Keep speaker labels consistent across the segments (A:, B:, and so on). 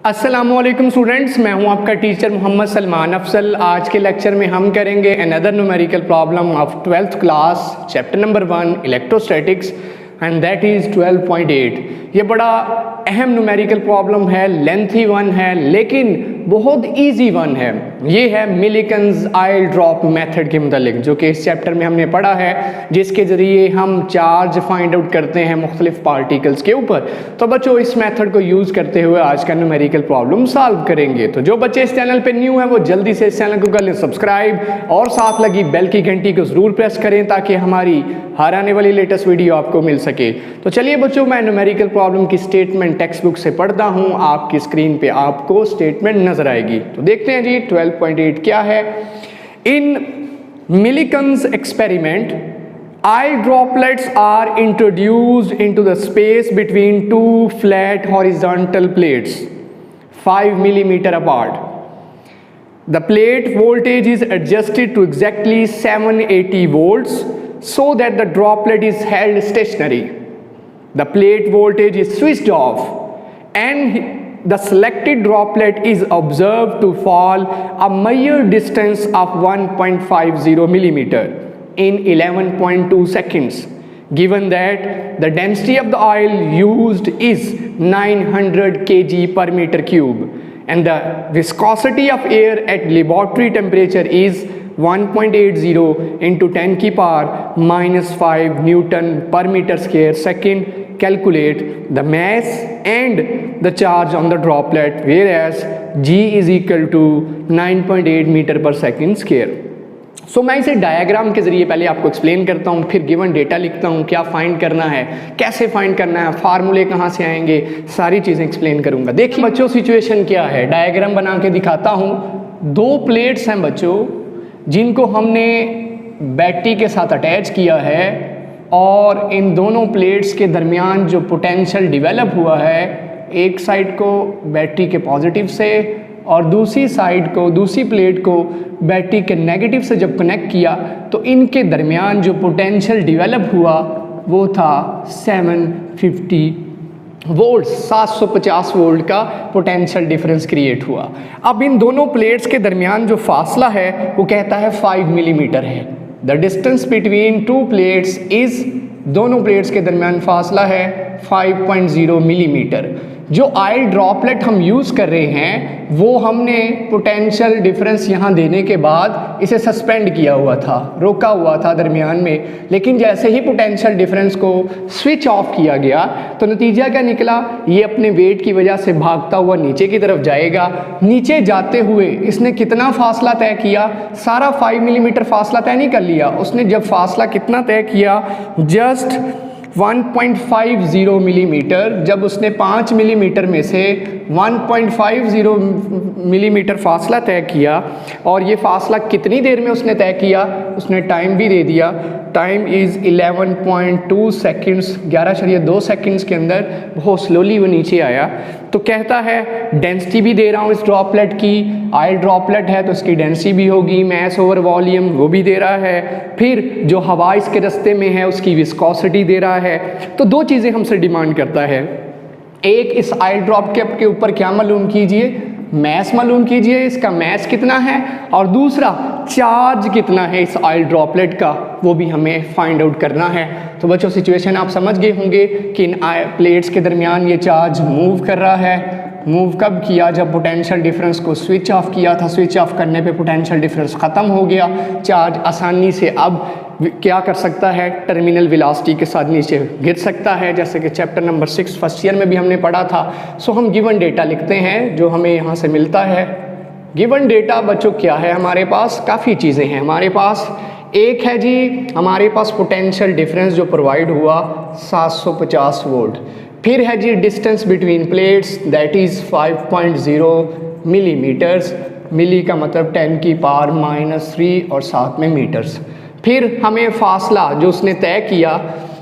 A: अस्सलामुअलैकुम स्टूडेंट्स, मैं हूं आपका टीचर मोहम्मद सलमान अफसल। आज के लेक्चर में हम करेंगे another numerical problem of 12th class, chapter number 1 electrostatics and that is 12.8। ये बड़ा अहम न्यूमेरिकल प्रॉब्लम है, लेंथी वन है, लेकिन बहुत इजी वन है। ये है मिलिकन्स आयल ड्रॉप मेथड के मुतालिक, जो कि इस चैप्टर में हमने पढ़ा है, जिसके ज़रिए हम चार्ज फाइंड आउट करते हैं मुख्तलिफ पार्टिकल्स के ऊपर। तो बच्चों, इस मेथड को यूज़ करते हुए आज का न्यूमेरिकल प्रॉब्लम सॉल्व करेंगे। तो जो बच्चे इस चैनल पे न्यू हैं वो जल्दी से इस चैनल को कर लें सब्सक्राइब और साथ लगी बेल की घंटी को ज़रूर प्रेस करें ताकि हमारी हर आने वाली लेटेस्ट वीडियो आपको मिल सके। तो चलिए बच्चों, मैं न्यूमेरिकल प्रॉब्लम की स्टेटमेंट टेक्स्ट बुक से पढ़ता हूँ। आपकी स्क्रीन पे आपको स्टेटमेंट नजर आएगी। तो देखते हैं जी 12.8 क्या है। In Millikan's experiment, oil droplets are introduced into the space between two flat horizontal plates 5 millimeter apart. The plate voltage is adjusted to exactly 780 volts so that the droplet is held stationary. The plate voltage is switched off and the selected droplet is observed to fall a measured distance of 1.50 millimeter in 11.2 seconds. Given that the density of the oil used is 900 kg per meter cube and the viscosity of air at laboratory temperature is 1.80 into 10 की power minus 5 Newton per meter square second. Calculate the mass and the charge on the droplet, whereas G is equal to 9.8 meter per second square. सो मैं इसे diagram के ज़रिए पहले आपको explain करता हूँ, फिर गिवन डेटा लिखता हूँ, क्या फाइंड करना है, कैसे फाइंड करना है, फार्मूले कहाँ से आएंगे, सारी चीज़ें एक्सप्लेन करूँगा। देखिए बच्चों, सिचुएशन क्या है, डायग्राम बना के दिखाता हूँ। दो प्लेट्स हैं बच्चों, जिनको हमने बैटरी के साथ अटैच किया है और इन दोनों प्लेट्स के दरमियान जो पोटेंशियल डिवेलप हुआ है, एक साइड को बैटरी के पॉजिटिव से और दूसरी साइड को, दूसरी प्लेट को बैटरी के नेगेटिव से जब कनेक्ट किया तो इनके दरमियान जो पोटेंशियल डिवेलप हुआ वो था 750 वोल्ट, 750 वोल्ट का पोटेंशियल डिफरेंस क्रिएट हुआ। अब इन दोनों प्लेट्स के दरमियान जो फासला है वो कहता है 5 मिलीमीटर है। The distance between two plates is, दोनों प्लेट्स के दरमियान फासला है 5.0 मिलीमीटर। जो ऑयल ड्रॉपलेट हम यूज़ कर रहे हैं वो हमने पोटेंशियल डिफरेंस यहाँ देने के बाद इसे सस्पेंड किया हुआ था, रोका हुआ था दरमियान में, लेकिन जैसे ही पोटेंशियल डिफरेंस को स्विच ऑफ किया गया तो नतीजा क्या निकला, ये अपने वेट की वजह से भागता हुआ नीचे की तरफ जाएगा। नीचे जाते हुए इसने कितना फासला तय किया, सारा 5 मिलीमीटर फासला तय नहीं कर लिया उसने। जब फासला कितना तय किया, जस्ट 1.50 मिलीमीटर। जब उसने 5 मिलीमीटर में से 1.50 मिलीमीटर फासला तय किया, और ये फासला कितनी देर में उसने तय किया, उसने टाइम भी दे दिया। टाइम इज़ 11.2 सेकेंड्स, 11.2 सेकेंड्स के अंदर बहुत स्लोली वो नीचे आया। तो कहता है डेंसिटी भी दे रहा हूँ इस ड्रॉपलेट की, ऑयल ड्रॉपलेट है तो इसकी डेंसिटी भी होगी, मैस ओवर वॉल्यूम वो भी दे रहा है, फिर जो हवा इसके रास्ते में है उसकी विस्कोसिटी दे रहा है। तो दो चीज़ें हमसे डिमांड करता है, एक इस ऑयल ड्रॉप के ऊपर क्या मालूम कीजिए, मैस मालूम कीजिए, इसका मैस कितना है, और दूसरा चार्ज कितना है इस ऑयल ड्रॉपलेट का, वो भी हमें फाइंड आउट करना है। तो बच्चों, सिचुएशन आप समझ गए होंगे कि इन प्लेट्स के दरमियान ये चार्ज मूव कर रहा है। मूव कब किया, जब पोटेंशियल डिफरेंस को स्विच ऑफ किया था। स्विच ऑफ करने पे पोटेंशियल डिफरेंस ख़त्म हो गया। चार्ज आसानी से अब क्या कर सकता है, टर्मिनल वेलोसिटी के साथ नीचे गिर सकता है, जैसे कि चैप्टर नंबर 6 फर्स्ट ईयर में भी हमने पढ़ा था। सो हम गिवन डेटा लिखते हैं जो हमें यहाँ से मिलता है। गिवन डेटा बच्चों क्या है हमारे पास, काफ़ी चीज़ें हैं हमारे पास। एक है जी हमारे पास पोटेंशियल डिफरेंस जो प्रोवाइड हुआ 750 वोल्ट। फिर है जी distance between plates, that is 5.0 millimetres. Milli का मतलब 10 की पावर -3 और साथ में मीटर्स। फिर हमें फासला जो उसने तय किया,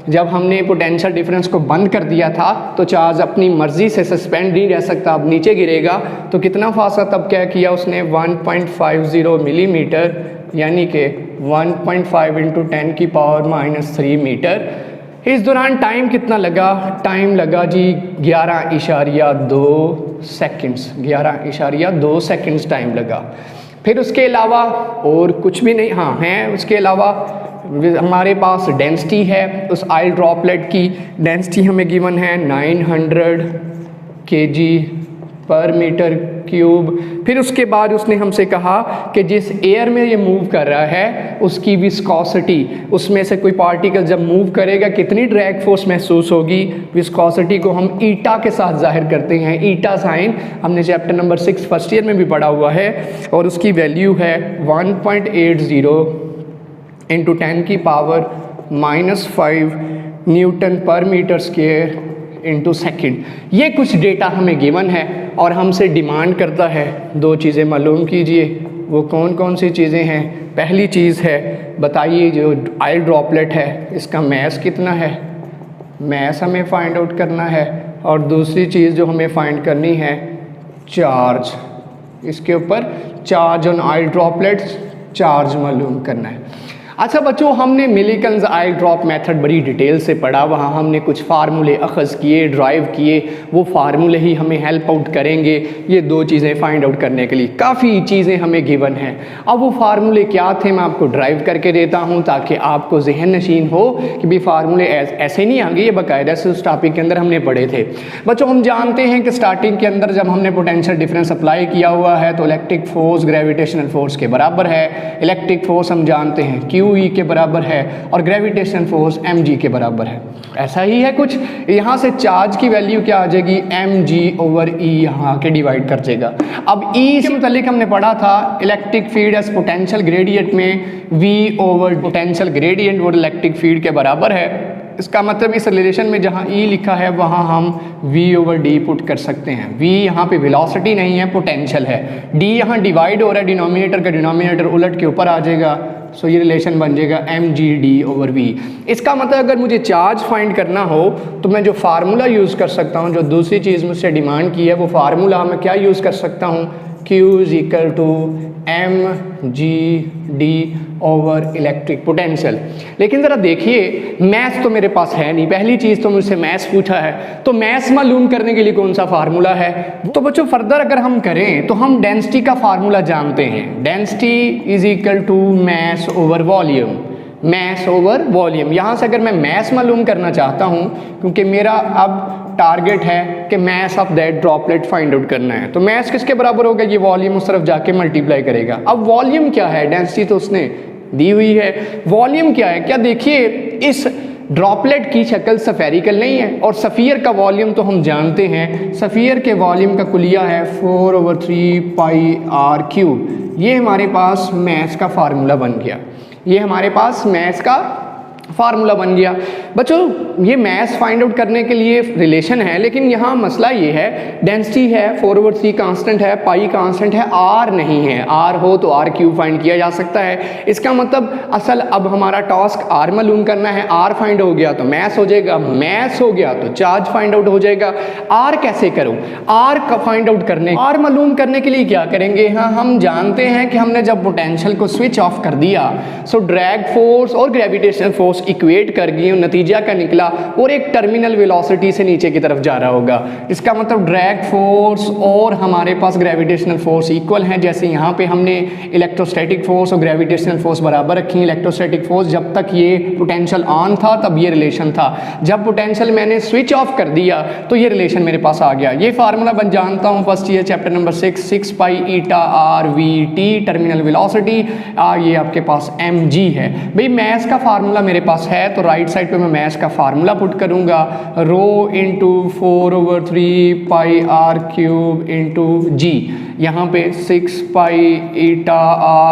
A: जब हमने पोटेंशियल डिफरेंस को बंद कर दिया था तो चार्ज अपनी मर्ज़ी से सस्पेंड नहीं रह सकता, अब नीचे गिरेगा। तो कितना फासला तब क्या किया उसने, 1.50 मिलीमीटर, यानी कि 1.5 इंटू 10 की पावर -3 मीटर। इस दौरान टाइम कितना लगा, टाइम लगा जी 11.2 सेकंड्स, 11.2 सेकंड्स टाइम लगा। फिर उसके अलावा और कुछ भी नहीं, हाँ है उसके अलावा हमारे पास डेंसिटी है, उस ऑयल ड्रॉपलेट की डेंसिटी हमें गिवन है 900 kg पर मीटर क्यूब। फिर उसके बाद उसने हमसे कहा कि जिस एयर में ये मूव कर रहा है उसकी विस्कोसिटी, उसमें से कोई पार्टिकल जब मूव करेगा कितनी ड्रैग फोर्स महसूस होगी। विस्कोसिटी को हम ईटा के साथ जाहिर करते हैं, ईटा साइन हमने चैप्टर नंबर 6 फर्स्ट ईयर में भी पढ़ा हुआ है, और उसकी वैल्यू है 1.80 इंटू 10 की पावर -5 न्यूटन पर मीटर स्क्वायर इंटू सेकेंड। ये कुछ डेटा हमें गिवन है और हमसे डिमांड करता है दो चीज़ें मालूम कीजिए। वो कौन कौन सी चीज़ें हैं? पहली चीज़ है बताइए जो ऑयल ड्रॉपलेट है इसका मैस कितना है, मैस हमें फाइंड आउट करना है। और दूसरी चीज़ जो हमें फाइंड करनी है चार्ज, इसके ऊपर charge on oil droplets, charge मालूम करना है। अच्छा बच्चों, हमने मिलिकन्स ऑयल ड्रॉप मेथड बड़ी डिटेल से पढ़ा, वहाँ हमने कुछ फार्मूले अखज़ किए, ड्राइव किए, वो फार्मूले ही हमें हेल्प आउट करेंगे ये दो चीज़ें फाइंड आउट करने के लिए। काफ़ी चीज़ें हमें गिवन हैं। अब वो फार्मूले क्या थे मैं आपको ड्राइव करके देता हूँ ताकि आपको जहन नशीन हो कि भी फार्मूले ऐसे नहीं आगे, ये बाकायदा से उस टॉपिक के अंदर हमने पढ़े थे। बच्चों हम जानते हैं कि स्टार्टिंग के अंदर जब हमने पोटेंशियल डिफरेंस अप्लाई किया हुआ है तो इलेक्ट्रिक फोर्स ग्रेविटेशनल फोर्स के बराबर है। इलेक्ट्रिक फोर्स हम जानते हैं QE के बराबर है और ग्रेविटेशन फोर्स mg के बराबर है। ऐसा ही है कुछ, यहाँ से चार्ज की वैल्यू क्या आ जाएगी mg/e, यहाँ के डिवाइड कर देगा। अब E के मुतालिक हमने पढ़ा था electric field as potential gradient में V पोटेंशियल ग्रेडियंट वो इलेक्ट्रिक फील्ड के बराबर है। इसका मतलब इस रिलेशन में जहाँ E लिखा है वहाँ हम V/d पुट कर सकते हैं। V यहाँ पे वेलोसिटी नहीं है, पोटेंशियल है। D यहाँ डिवाइड हो रहा है, डिनोमिनेटर का डिनोमिनेटर उलट के ऊपर आ जाएगा, सो ये रिलेशन बन जाएगा mg/d/v। इसका मतलब अगर मुझे चार्ज फाइंड करना हो तो मैं जो फार्मूला यूज़ कर सकता हूँ, जो दूसरी चीज़ मुझसे डिमांड की है वो फार्मूला मैं क्या यूज़ कर सकता हूँ, Q = mg/d इलेक्ट्रिक पोटेंशियल। लेकिन ज़रा देखिए मैथ्स तो मेरे पास है नहीं, पहली चीज़ तो मुझसे मैथ्स पूछा है, तो मैथ्स मालूम करने के लिए कौन सा फार्मूला है। तो बच्चों फर्दर अगर हम करें तो हम डेंसिटी का फार्मूला जानते हैं, density = mass over volume, mass over volume. यहाँ से अगर मैं मैस मालूम करना चाहता हूँ, क्योंकि मेरा अब टारगेट है कि mess of that droplet find out करना है, तो मैस किसके बराबर होगा, ये वॉल्यूम उस तरफ जाके मल्टीप्लाई करेगा। अब वॉल्यूम क्या है, डेंसिटी तो उसने दी हुई है, वॉल्यूम क्या है, क्या देखिए इस ड्रॉपलेट की शक्ल सफेरिकल नहीं है और सफ़ियर का वॉल्यूम तो हम जानते हैं, सफ़ियर के वॉल्यूम का कुलिया है 4/3 πr³। ये हमारे पास मैस का फार्मूला बन गया, ये हमारे पास मैस का फार्मूला बन गया। बच्चों ये मैस फाइंड आउट करने के लिए रिलेशन है, लेकिन यहाँ मसला ये है डेंसिटी है 4/3 कांस्टेंट है, पाई कांस्टेंट है, आर नहीं है। आर हो तो r³ फाइंड किया जा सकता है। इसका मतलब असल अब हमारा टास्क आर मालूम करना है। आर फाइंड हो गया तो मैस हो जाएगा, मैस हो गया तो चार्ज फाइंड आउट हो जाएगा। आर कैसे करूँ, आर का फाइंड आउट करने, आर मालूम करने के लिए क्या करेंगे, हाँ हम जानते हैं कि हमने जब पोटेंशियल को स्विच ऑफ कर दिया सो ड्रैग फोर्स और ग्रेविटेशनल फोर्स इक्वेट कर गई, नतीजा का निकला और एक टर्मिनल वेलोसिटी से नीचे की तरफ जा रहा होगा। इसका मतलब ड्रैग फोर्स और हमारे पास ग्रेविटेशनल फोर्स इक्वल हैं। जैसे यहाँ पे हमने इलेक्ट्रोस्टैटिक फोर्स और ग्रेविटेशनल फोर्स बराबर रखी। इलेक्ट्रोस्टैटिक फोर्स जब तक ये पोटेंशियल ऑन था तब ये रिलेशन था, जब पोटेंशियल मैंने स्विच ऑफ कर दिया तो ये रिलेशन मेरे पास आ गया। ये फार्मूला बन जानता हूँ फर्स्ट ईयर चैप्टर नंबर 6 पाई ईटा r/v/t टर्मिनल वेलोसिटी, ये आपके पास mg है। भाई मैस का फार्मूला मेरे पास है तो राइट साइड पे मैं मैस का फार्मूला पुट करूंगा, रो इंटू 4/3 पाई r³ इंटू g, यहाँ पे 6 पाई ईटा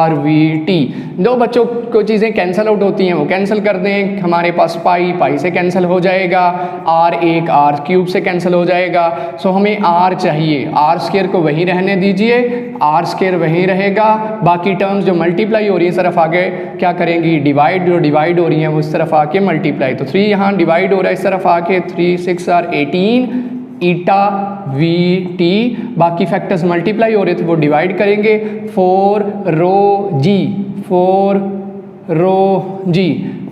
A: r/v/t। दो बच्चों को चीज़ें कैंसिल आउट होती हैं वो कैंसिल कर दें, हमारे पास पाई पाई से कैंसिल हो जाएगा, r1 r³ से कैंसिल हो जाएगा। सो हमें r चाहिए, r² को वहीं रहने दीजिए, r² वहीं रहेगा, बाकी टर्म्स जो मल्टीप्लाई हो रही है सिर्फ आगे क्या करेंगी डिवाइड, जो डिवाइड हो रही है वो इस तरफ आके मल्टीप्लाई, तो 3 यहाँ डिवाइड हो रहा है इस तरफ आके, 3 6 are 18 ईटा v/t, बाकी फैक्टर्स मल्टीप्लाई हो रहे थे वो डिवाइड करेंगे, 4 रो g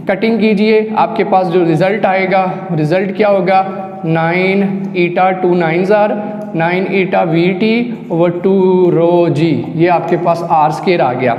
A: कटिंग कीजिए, आपके पास जो रिजल्ट आएगा रिजल्ट क्या होगा 9 ईटा 2 9s are 9 eta v t over 2 rho जी, ये आपके पास आर स्क्वायर आ गया।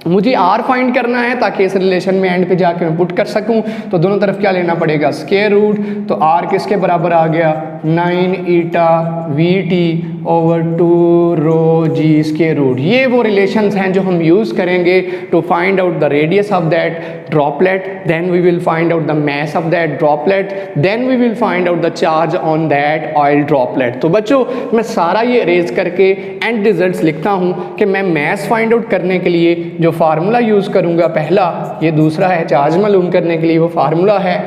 A: मुझे आर फाइंड करना है ताकि इस रिलेशन में एंड पे जाके मैं पुट कर सकूं, तो दोनों तरफ क्या लेना पड़ेगा, स्क्वायर रूट। तो आर किसके बराबर आ गया, 9 eta v t over 2 rho g square root. ये वो रिलेशंस हैं जो हम यूज़ करेंगे to find out the radius of that droplet, then we will find out the mass of that droplet, then we will find out the charge on that oil droplet. तो बच्चों मैं सारा ये arrays करके and results लिखता हूँ कि मैं मास फाइंड आउट करने के लिए जो फार्मूला यूज़ करूँगा पहला, ये दूसरा है चार्ज मालूम करने के लिए वो फार्मूला है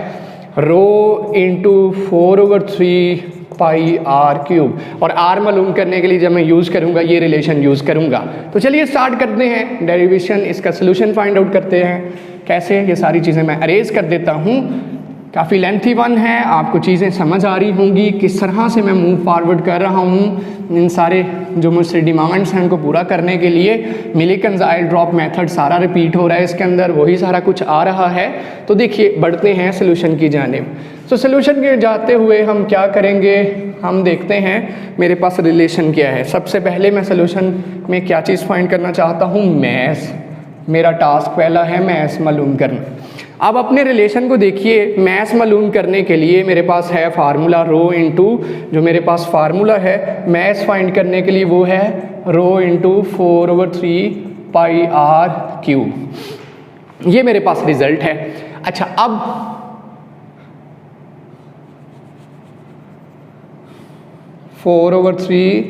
A: rho into 4/3 pi are cube, और आर मालूम करने के लिए जब मैं यूज़ करूँगा ये रिलेशन यूज़ करूँगा। तो चलिए स्टार्ट करते हैं डेरिवेशन, इसका सोल्यूशन फाइंड आउट करते हैं कैसे। ये सारी चीज़ें मैं अरेज कर देता हूँ, काफ़ी लेंथी वन है, आपको चीज़ें समझ आ रही होंगी किस तरह से मैं मूव फॉरवर्ड कर रहा हूँ। इन सारे जो मुझसे डिमांड्स हैं उनको पूरा करने के लिए मिलिकन्स ऑयल ड्रॉप मेथड सारा रिपीट हो रहा है इसके अंदर, वही सारा कुछ आ रहा है। तो देखिए बढ़ते हैं सोल्यूशन की जानिब। तो सोल्यूशन के जाते हुए हम क्या करेंगे, हम देखते हैं मेरे पास रिलेशन क्या है। सबसे पहले मैं सोल्यूशन में क्या चीज़ फाइंड करना चाहता हूँ, मैस। मेरा टास्क पहला है मैस मालूम करना। अब अपने रिलेशन को देखिए, मैस मालूम करने के लिए मेरे पास है फार्मूला रो इंटू, जो मेरे पास फार्मूला है मैस फाइंड करने के लिए वो है rho into 4/3 pi are cube. ये मेरे पास रिजल्ट है। अच्छा अब 4/3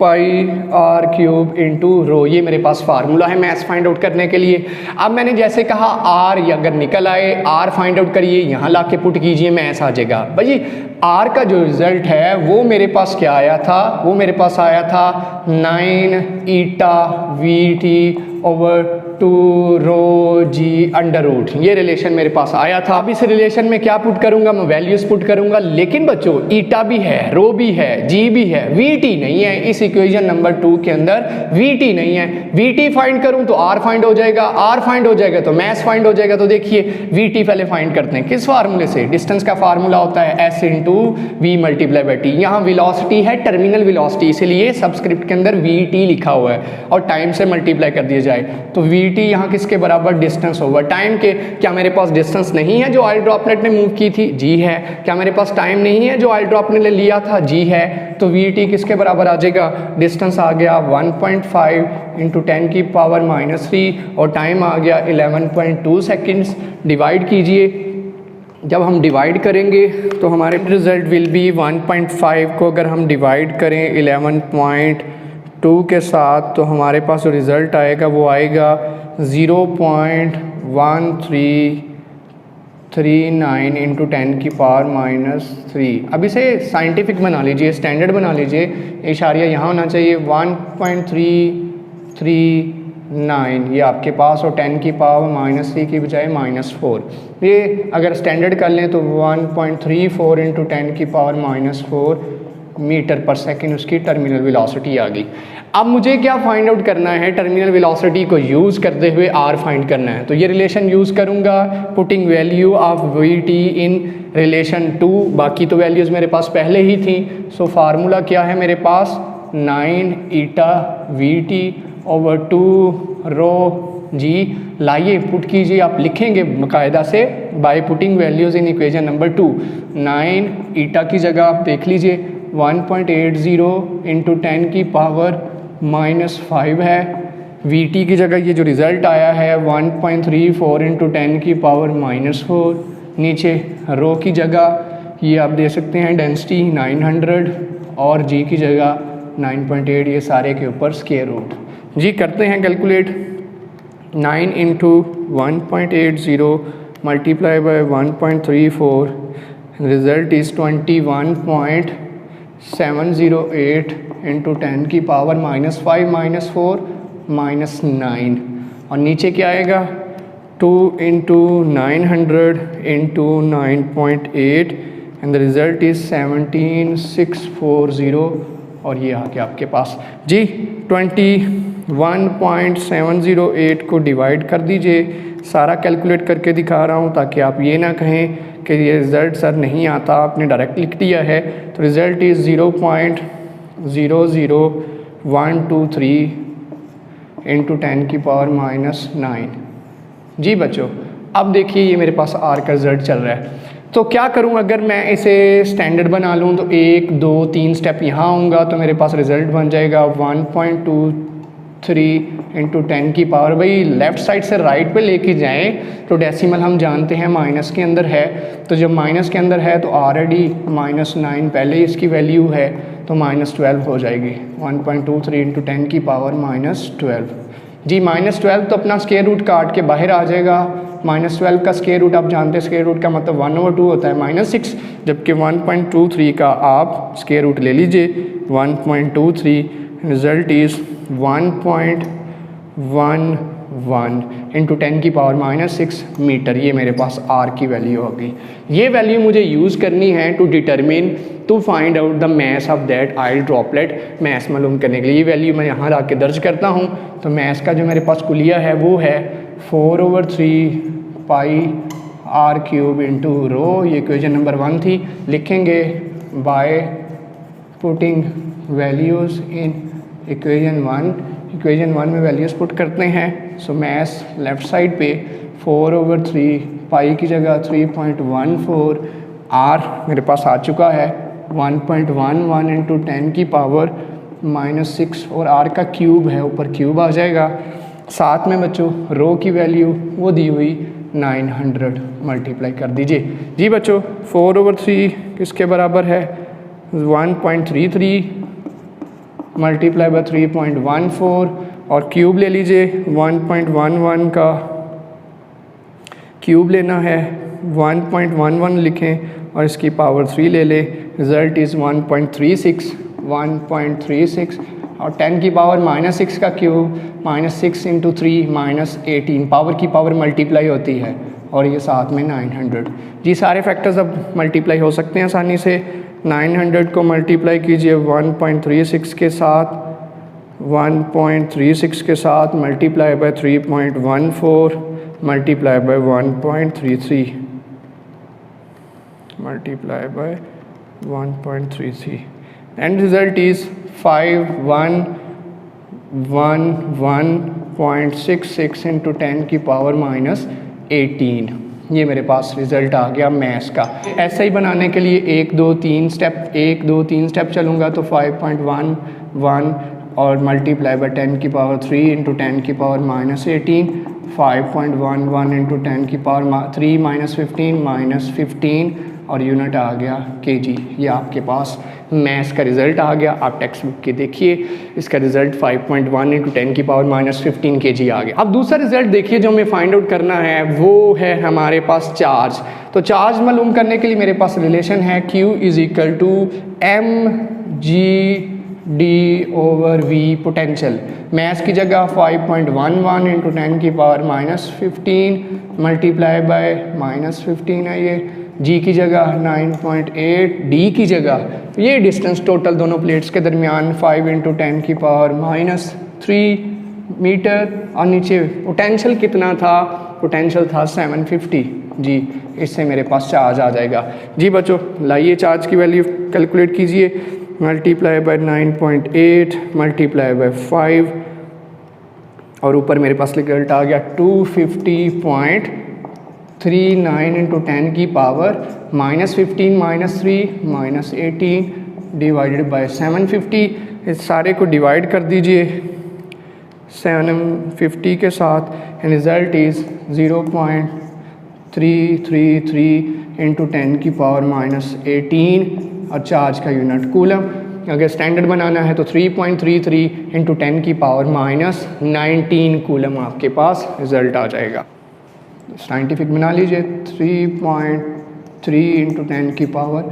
A: पाई आर क्यूब इंटू रो, ये मेरे पास फार्मूला है मैथ्स फाइंड आउट करने के लिए। अब मैंने जैसे कहा आर अगर निकल आए, आर फाइंड आउट करिए, यहाँ ला के पुट कीजिए, मैथ्स आ जाएगा। भाई आर का जो रिजल्ट है वो मेरे पास क्या आया था, वो मेरे पास आया था 9 eta v t over 2 rho जी अंडर रूट, ये रिलेशन मेरे पास आया था। अब इस रिलेशन में क्या पुट करूंगा, मैं वैल्यूज पुट करूंगा, लेकिन बच्चों ईटा भी है, रो भी है, जी भी है, वी टी नहीं है। इस इक्वेशन नंबर 2 के अंदर वी टी नहीं है। वी टी फाइंड करूं तो आर फाइंड हो जाएगा, आर फाइंड हो जाएगा तो मैस फाइंड हो जाएगा। तो देखिए वी टी पहले फाइंड करते हैं किस फार्मूले से, डिस्टेंस का फार्मूला होता है s into v multiply by t. यहाँ वेलोसिटी है टर्मिनल वेलोसिटी, इसीलिए सबस्क्रिप्ट के अंदर वी टी लिखा हुआ है और टाइम से मल्टीप्लाई कर दिया जाए तो वी टी यहाँ किसके बराबर, डिस्टेंस होगा टाइम के। क्या मेरे पास डिस्टेंस नहीं है जो ऑयल ड्रॉपलेट ने मूव की थी, जी है। क्या मेरे पास टाइम नहीं है जो ऑयल ड्रॉपलेट ने लिया था, जी है। तो वी टी किसके बराबर आ जाएगा, डिस्टेंस आ गया 1.5 इंटू 10 की पावर -3 और टाइम आ गया 11.2 सेकेंड्स। डिवाइड कीजिए, जब हम डिवाइड करेंगे तो हमारे रिजल्ट विल बी 1.5 को अगर हम डिवाइड करें 11.2 के साथ तो हमारे पास जो रिज़ल्ट आएगा वो आएगा 0.1339 इंटू 10 की पावर -3। अब इसे साइंटिफिक बना लीजिए, स्टैंडर्ड बना लीजिए, इशारिया यहाँ होना चाहिए 1.339 ये आपके पास और 10 की पावर -3 की बजाय -4। ये अगर स्टैंडर्ड कर लें तो 1.34 इंटू 10 की पावर -4 मीटर पर सेकेंड उसकी टर्मिनल वेलोसिटी आ गई। अब मुझे क्या फाइंड आउट करना है, टर्मिनल वेलोसिटी को यूज़ करते हुए आर फाइंड करना है। तो ये रिलेशन यूज़ करूँगा, putting value of we T in relation 2, बाकी तो वैल्यूज़ मेरे पास पहले ही थी। सो फार्मूला क्या है मेरे पास, 9 eta v t over 2 rho जी। लाइए पुट कीजिए, आप लिखेंगे बाकायदा से by putting values in equation number 2। 9 ईटा की जगह आप देख लीजिए 1.80 इंटू 10 की पावर -5 है। वी टी की जगह ये जो रिज़ल्ट आया है 1.34 इंटू 10 की पावर -4। नीचे रो की जगह ये आप दे सकते हैं डेंसिटी 900 और जी की जगह 9.8, ये सारे के ऊपर स्क्वायर रूट। जी करते हैं calculate, 9 into 1.80 multiply by 1.34, result is 21.708 into 10 की पावर -5 -4 -9 और नीचे क्या आएगा 2 into 900 into 9.8 and the result is 17640 और ये आ गया आपके पास जी। 21.708 को डिवाइड कर दीजिए, सारा कैलकुलेट करके दिखा रहा हूँ ताकि आप ये ना कहें कि ये रिज़ल्ट सर नहीं आता, आपने डायरेक्ट लिख दिया है। तो रिज़ल्ट इज़ 0.708 0.00123 इंटू 10 की पावर -9। जी बच्चों, अब देखिए ये मेरे पास आर का रिजल्ट चल रहा है। तो क्या करूं, अगर मैं इसे स्टैंडर्ड बना लूं तो 1 2 3 स्टेप यहाँ आऊँगा तो मेरे पास रिजल्ट बन जाएगा 1.23 इंटू 10 की पावर। भाई लेफ़्ट साइड से राइट पे लेके जाएं तो डेसिमल हम जानते हैं माइनस के अंदर है, तो जब माइनस के अंदर है तो ऑलरेडी -9 पहले ही इसकी वैल्यू है तो -12 हो जाएगी। 1.23 इंटू 10 की पावर -12। जी -12 तो अपना स्क्वायर रूट काट के बाहर आ जाएगा। -12 का स्क्वायर रूट आप जानते हैं, स्क्वायर रूट का मतलब 1/2 होता है -6, जबकि 1.23 का आप स्क्वायर रूट ले लीजिए 1.23, रिजल्ट इज़ 1.11 इंटू 10 की पावर -6 मीटर। ये मेरे पास आर की वैल्यू होगी। ये वैल्यू मुझे यूज़ करनी है to determine to find out the mass of that oil droplet. Mass मालूम करने के लिए ये वैल्यू मैं यहाँ ला के दर्ज करता हूँ। तो मैस का जो मेरे पास कुलिया है वो है 4/3 पाई आर क्यूब इंटू रो। ये इक्वेशन नंबर 1 थी। लिखेंगे by putting values in equation 1। Equation 1 में वैल्यूज़ पुट करते हैं। सो मैस लेफ़्ट साइड पे 4/3 पाई की जगह 3.14, आर मेरे पास आ चुका है 1.11 इंटू 10 की पावर -6, और आर का क्यूब है ऊपर क्यूब आ जाएगा। साथ में बच्चों रो की वैल्यू वो दी हुई 900 मल्टीप्लाई कर दीजिए। जी बच्चों 4/3 किसके बराबर है 1.33 मल्टीप्लाई बाय 3.14, और क्यूब ले लीजिए 1.11 का क्यूब लेना है 1.11 लिखें और इसकी पावर 3 ले लें। रिज़ल्ट इज़ 1.36 और 10 की पावर -6 का क्यूब -6 इंटू 3 -18, पावर की पावर मल्टीप्लाई होती है और ये साथ में 900। जी सारे फैक्टर्स अब मल्टीप्लाई हो सकते हैं आसानी से। 900 को मल्टीप्लाई कीजिए 1.36 के साथ, 1.36 के साथ multiply by 3.14 multiply by 1.33 multiply by 1.33 and result is 5111.66 into 10 की पावर -18। ये मेरे पास रिज़ल्ट आ गया मैथ्स का। ऐसा ही बनाने के लिए 1 2 3 स्टेप चलूँगा तो 5.11 और मल्टीप्लाई बाय 10 की पावर 3 इंटू 10 की पावर -18, 5.11 इंटू 10 की पावर 3 -15 और यूनिट आ गया केजी। ये आपके पास मैथ्स का रिज़ल्ट आ गया। आप टेक्स्ट बुक के देखिए, इसका रिज़ल्ट 5.1 इंटू 10 की पावर -15 केजी आ गया। अब दूसरा रिज़ल्ट देखिए जो हमें फाइंड आउट करना है वो है हमारे पास चार्ज। तो चार्ज मालूम करने के लिए मेरे पास रिलेशन है Q is equal to mg/d/v potential. Maths की जगह 5.11 इंटू 10 की पावर -15 मल्टीप्लाई बाय -15 है ये। जी की जगह 9.8, डी की जगह ये डिस्टेंस टोटल दोनों प्लेट्स के दरमियान 5 इंटू 10 की पावर -3 मीटर, और नीचे पोटेंशियल कितना था, पोटेंशियल था 750। जी इससे मेरे पास चार्ज आ जाएगा। जी बच्चों लाइए चार्ज की वैल्यू कैलकुलेट कीजिए। मल्टीप्लाई बाय 9.8 मल्टीप्लाई बाय 5 और ऊपर मेरे पास रिजल्ट आ गया 250.39 इंटू 10 की पावर -15 -3 -18 डिवाइडेड बाय 750। इस सारे को डिवाइड कर दीजिए 750 के साथ। रिज़ल्ट इज़ 0.333 इंटू 10 की पावर -18 और चार्ज का यूनिट कूलम। अगर स्टैंडर्ड बनाना है तो 3.33 इंटू 10 की पावर -19 कूलम आपके पास रिज़ल्ट आ जाएगा। साइंटिफिक बना लीजिए 3.3 इंटू 10 की पावर